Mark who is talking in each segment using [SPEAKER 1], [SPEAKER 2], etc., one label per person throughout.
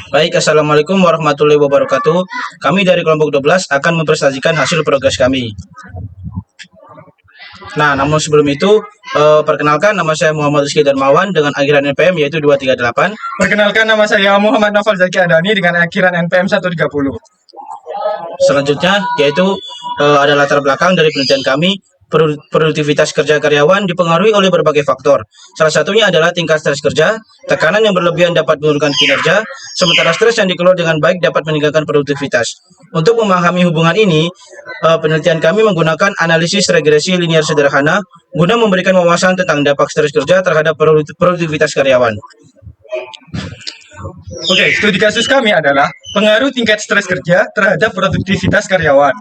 [SPEAKER 1] Baik, Assalamualaikum warahmatullahi wabarakatuh. Kami dari kelompok 12 akan mempresentasikan hasil progres kami. Nah, namun sebelum itu, perkenalkan nama saya Muhammad Rizky Darmawan dengan akhiran NPM yaitu 238.
[SPEAKER 2] Perkenalkan, nama saya Muhammad Novel Zaki Adani dengan akhiran NPM 130.
[SPEAKER 1] Selanjutnya yaitu ada latar belakang dari penelitian kami. Produktivitas kerja karyawan dipengaruhi oleh berbagai faktor. Salah satunya adalah tingkat stres kerja. Tekanan yang berlebihan dapat menurunkan kinerja, sementara stres yang dikelola dengan baik dapat meningkatkan produktivitas. Untuk memahami hubungan ini, penelitian kami menggunakan analisis regresi linear sederhana guna memberikan wawasan tentang dampak stres kerja terhadap produktivitas karyawan.
[SPEAKER 2] Oke, studi kasus kami adalah pengaruh tingkat stres kerja terhadap produktivitas karyawan.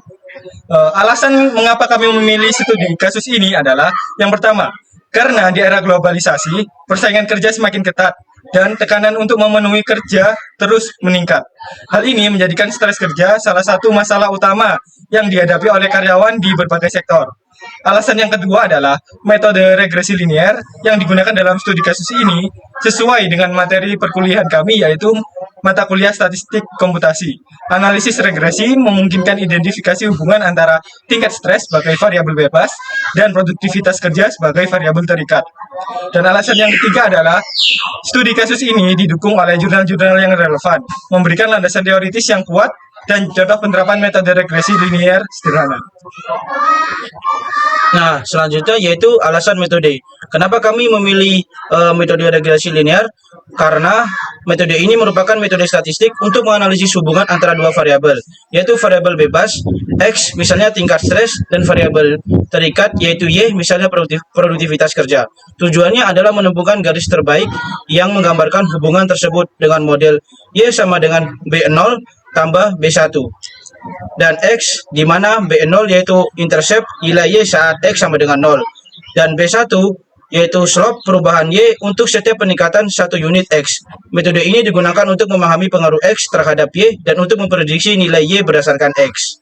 [SPEAKER 2] Alasan mengapa kami memilih studi kasus ini adalah yang pertama, karena di era globalisasi, persaingan kerja semakin ketat dan tekanan untuk memenuhi kerja terus meningkat. Hal ini menjadikan stres kerja salah satu masalah utama yang dihadapi oleh karyawan di berbagai sektor. Alasan yang kedua adalah metode regresi linear yang digunakan dalam studi kasus ini sesuai dengan materi perkuliahan kami, yaitu mata kuliah statistik komputasi. Analisis regresi memungkinkan identifikasi hubungan antara tingkat stres sebagai variabel bebas dan produktivitas kerja sebagai variabel terikat. Dan alasan yang ketiga adalah studi kasus ini didukung oleh jurnal-jurnal yang relevan, memberikan landasan teoritis yang kuat dan contoh penerapan metode regresi linear sederhana.
[SPEAKER 1] Nah, selanjutnya yaitu alasan metode. Kenapa kami memilih metode regresi linear? Karena metode ini merupakan metode statistik untuk menganalisis hubungan antara dua variabel, yaitu variabel bebas X, misalnya tingkat stres, dan variabel terikat yaitu Y, misalnya produktivitas kerja. Tujuannya adalah menemukan garis terbaik yang menggambarkan hubungan tersebut dengan model Y sama dengan B0 tambah B1 dan X, di mana B0 yaitu intercept nilai Y saat X sama dengan 0 dan B1 yaitu slope perubahan Y untuk setiap peningkatan 1 unit X. Metode ini digunakan untuk memahami pengaruh X terhadap Y dan untuk memprediksi nilai Y berdasarkan X.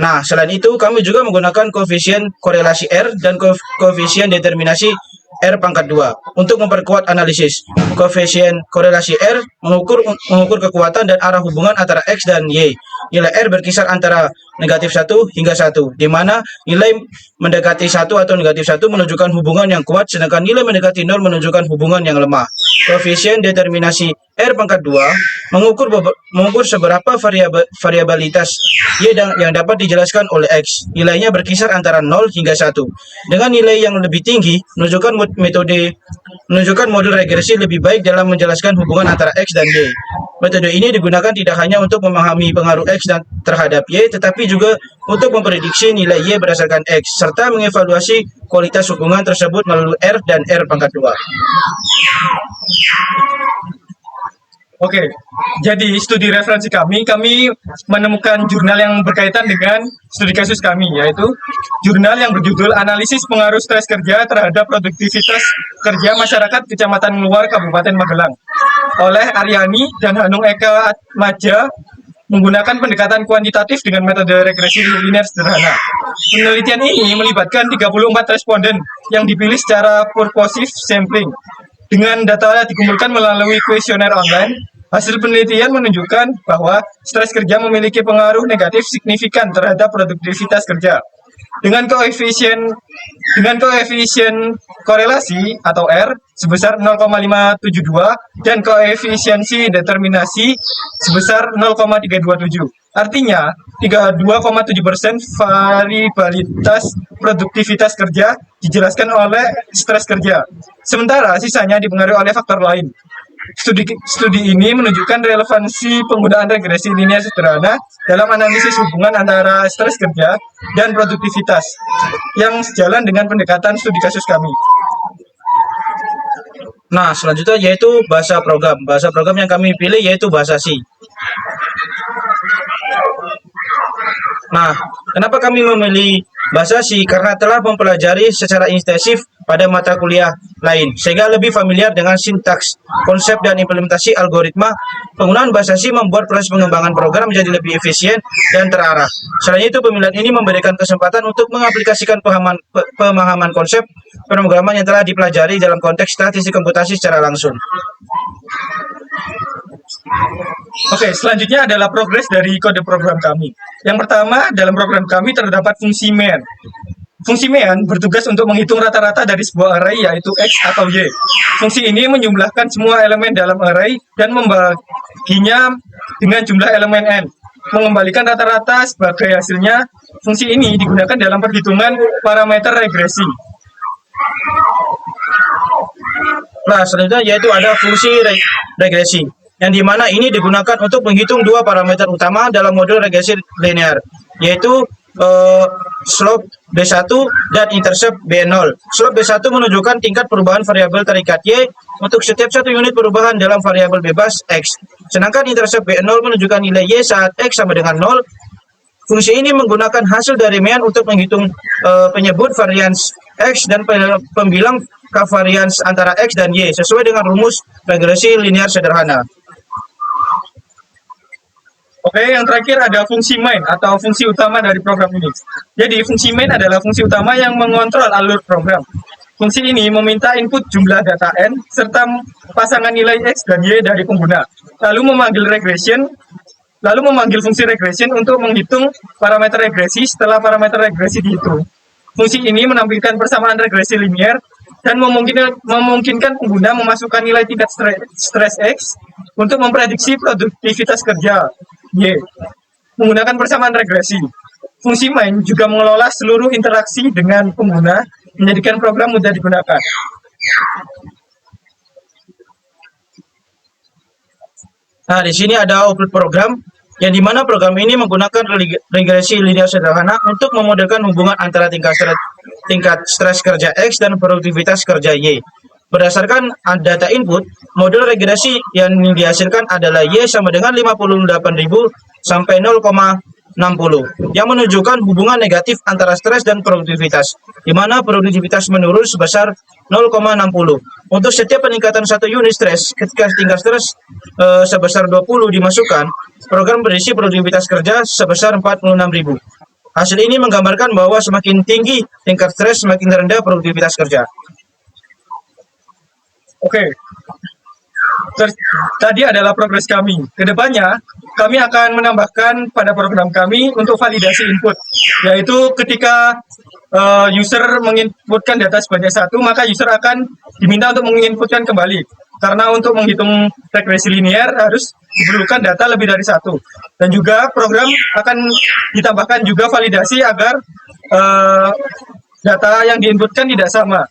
[SPEAKER 1] Nah, selain itu kami juga menggunakan koefisien korelasi R dan koefisien determinasi R pangkat 2 untuk memperkuat analisis. Koefisien korelasi R mengukur kekuatan dan arah hubungan antara X dan Y. Nilai R berkisar antara negatif 1 hingga 1, di mana nilai mendekati 1 atau negatif 1 menunjukkan hubungan yang kuat, sedangkan nilai mendekati 0 menunjukkan hubungan yang lemah. Koefisien determinasi R pangkat 2 mengukur seberapa variabilitas Y yang dapat dijelaskan oleh X. Nilainya berkisar antara 0 hingga 1. Dengan nilai yang lebih tinggi, menunjukkan model regresi lebih baik dalam menjelaskan hubungan antara X dan Y. Metode ini digunakan tidak hanya untuk memahami pengaruh X terhadap Y, tetapi juga untuk memprediksi nilai Y berdasarkan X, serta mengevaluasi kualitas hubungan tersebut melalui R dan R pangkat 2.
[SPEAKER 2] Oke, jadi studi referensi kami menemukan jurnal yang berkaitan dengan studi kasus kami, yaitu jurnal yang berjudul Analisis Pengaruh Stres Kerja Terhadap Produktivitas Kerja Masyarakat Kecamatan Luar Kabupaten Magelang oleh Aryani dan Hanung Eka Atmaja menggunakan pendekatan kuantitatif dengan metode regresi linear sederhana. Penelitian ini melibatkan 34 responden yang dipilih secara purposive sampling. Dengan data dikumpulkan melalui kuesioner online, hasil penelitian menunjukkan bahwa stres kerja memiliki pengaruh negatif signifikan terhadap produktivitas kerja. Dengan koefisien korelasi atau R sebesar 0,572 dan koefisiensi determinasi sebesar 0,327. Artinya, 32,7% variabilitas produktivitas kerja dijelaskan oleh stres kerja. Sementara sisanya dipengaruhi oleh faktor lain. Studi ini menunjukkan relevansi penggunaan regresi linear sederhana dalam analisis hubungan antara stres kerja dan produktivitas yang sejalan dengan pendekatan studi kasus kami.
[SPEAKER 1] Nah, selanjutnya yaitu bahasa program. Bahasa program yang kami pilih yaitu bahasa C. Nah, kenapa kami memilih bahasa C? Karena telah mempelajari secara intensif pada mata kuliah lain, sehingga lebih familiar dengan sintaks, konsep, dan implementasi algoritma. Penggunaan bahasa C membuat proses pengembangan program menjadi lebih efisien dan terarah. Selain itu, pemilihan ini memberikan kesempatan untuk mengaplikasikan pemahaman konsep pemrograman yang telah dipelajari dalam konteks statistik komputasi secara langsung.
[SPEAKER 2] Oke, selanjutnya adalah progres dari kode program kami. Yang pertama, dalam program kami terdapat fungsi main. Fungsi main bertugas untuk menghitung rata-rata dari sebuah array yaitu X atau Y. Fungsi ini menjumlahkan semua elemen dalam array dan membaginya dengan jumlah elemen N. Mengembalikan rata-rata sebagai hasilnya, fungsi ini digunakan dalam perhitungan parameter regresi.
[SPEAKER 1] Nah, selanjutnya yaitu ada fungsi regresi, yang dimana ini digunakan untuk menghitung dua parameter utama dalam modul regresi linear, yaitu slope B1 dan intercept B0. Slope B1 menunjukkan tingkat perubahan variabel terikat Y untuk setiap satu unit perubahan dalam variabel bebas X. Sedangkan intercept B0 menunjukkan nilai Y saat X sama dengan 0. Fungsi ini menggunakan hasil dari main untuk menghitung penyebut varians X dan pembilang covariance antara X dan Y sesuai dengan rumus regresi linear sederhana.
[SPEAKER 2] Oke, yang terakhir ada fungsi main atau fungsi utama dari program ini. Jadi, fungsi main adalah fungsi utama yang mengontrol alur program. Fungsi ini meminta input jumlah data N serta pasangan nilai X dan Y dari pengguna, lalu memanggil fungsi regression untuk menghitung parameter regresi setelah parameter regresi dihitung. Fungsi ini menampilkan persamaan regresi linear dan memungkinkan pengguna memasukkan nilai tingkat stres X untuk memprediksi produktivitas kerja Y menggunakan persamaan regresi. Fungsi main juga mengelola seluruh interaksi dengan pengguna, menjadikan program mudah digunakan.
[SPEAKER 1] Nah, di sini ada output program, yang dimana program ini menggunakan regresi linear sederhana untuk memodelkan hubungan antara tingkat stres kerja X dan produktivitas kerja Y. Berdasarkan data input, model regresi yang dihasilkan adalah Y sama dengan 58.000 sampai 0,60, yang menunjukkan hubungan negatif antara stres dan produktivitas, di mana produktivitas menurun sebesar 0,60. Untuk setiap peningkatan satu unit stres, ketika tingkat stres sebesar 20 dimasukkan, program berisi produktivitas kerja sebesar 46.000. Hasil ini menggambarkan bahwa semakin tinggi tingkat stres, semakin rendah produktivitas kerja.
[SPEAKER 2] Oke, tadi adalah progres kami. Kedepannya, kami akan menambahkan pada program kami untuk validasi input, yaitu ketika user menginputkan data sebanyak 1, maka user akan diminta untuk menginputkan kembali. Karena untuk menghitung regresi linear harus diperlukan data lebih dari 1. Dan juga program akan ditambahkan juga validasi agar data yang diinputkan tidak sama.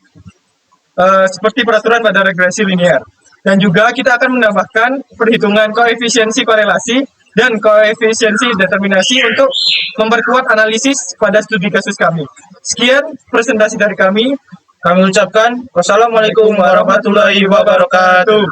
[SPEAKER 2] Seperti peraturan pada regresi linear. Dan juga kita akan menambahkan perhitungan koefisiensi korelasi dan koefisiensi determinasi untuk memperkuat analisis pada studi kasus kami. Sekian presentasi dari kami.
[SPEAKER 1] Kami ucapkan wassalamualaikum warahmatullahi wabarakatuh.